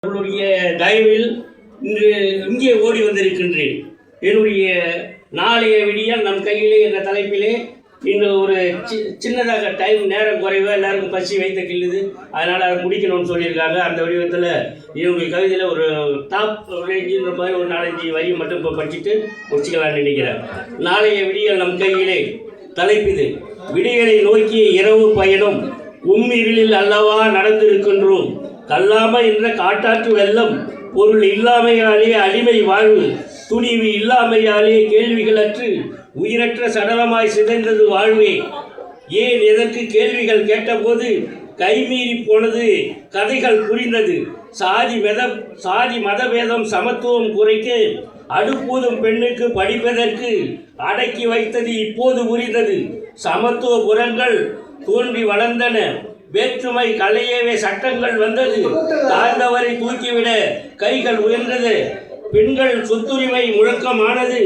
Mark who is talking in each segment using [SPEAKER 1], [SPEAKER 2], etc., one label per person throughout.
[SPEAKER 1] உங்களுடைய தயவில் இன்று இங்கே ஓடி வந்திருக்கின்றேன். என்னுடைய நாளைய விடியல் நம் கையிலே என்ற தலைப்பிலே இன்று ஒரு சின்னதாக நேரம் குறைவாக எல்லாருக்கும் பசி வைத்த கிள்ளுது, அதனால் அதை முடிக்கணும்னு சொல்லியிருக்காங்க. அந்த வடிவத்தில் என்னுடைய கவிதையில் ஒரு டாப் ரேஞ்சுன்ற மாதிரி ஒரு 4-5 வரி மட்டும் இப்போ படிச்சுட்டு முடிச்சுக்கலான்னு நினைக்கிறேன். நாளைய விடியல் நம் கையிலே தலைப்பிது. விடியலை நோக்கிய இரவு பயணம் உம்மிருளில் அல்லவா நடந்திருக்கின்றோம். கல்லாமை என்ற காட்டாற்று வெள்ளம், பொருள் இல்லாமையாலே அடிமை வாழ்வு, துணிவு இல்லாமையாலே கேள்விகளற்று உயிரற்ற சடலமாய் சிதைந்தது வாழ்வே. ஏன் எதற்கு கேள்விகள் கேட்டபோது கைமீறி போனது, கதைகள் புரிந்தது. சாதி மதபேதம் சமத்துவம் குறைக்க அடுப்பூதும் பெண்ணுக்கு படிப்பதற்கு அடக்கி வைத்தது இப்போது புரிந்தது. சமத்துவ புறங்கள் தோன்றி வளர்ந்தன, வேற்றுமை கலையவே சட்டங்கள் வந்தது. தாழ்ந்தவரை தூக்கிவிட கைகள் உயர்ந்தது, பெண்கள் சொத்துரிமை முழக்கமானது.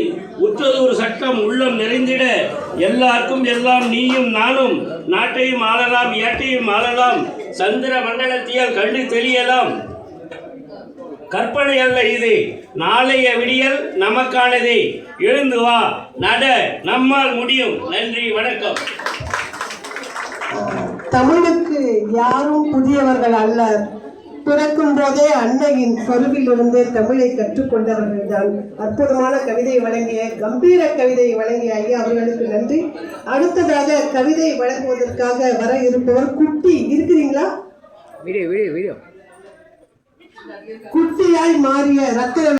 [SPEAKER 1] உற்றதொரு சட்டம் உள்ளம் நிறைந்திட, எல்லாருக்கும் எல்லாம் நீயும் நானும், நாட்டையும் ஆளலாம் ஏட்டையும் ஆளலாம், சந்திர மண்டலத்தியால் கண்டு தெரியலாம். கற்பனை அல்ல இது, நாளைய விடியல் நமக்கானதே. எழுந்து வா, நட, நம்மால் முடியும். நன்றி, வணக்கம்.
[SPEAKER 2] தமிழுக்கு யாரும் புதியவர்கள் அல்ல. பிறக்கும் போதே அன்னையின் கருவிலிருந்து தமிழை கற்றுக்கொண்டவர்கள் தான். அற்புதமான கவிதை வழங்கிய, கம்பீர கவிதை வழங்கிய ஐயா அவர்களுக்கு நன்றி. அடுத்ததாக கவிதை வழங்குவதற்காக வர இருப்பவர் குட்டி. இருக்கிறீங்களா? குட்டியாய் மாறிய ரத்த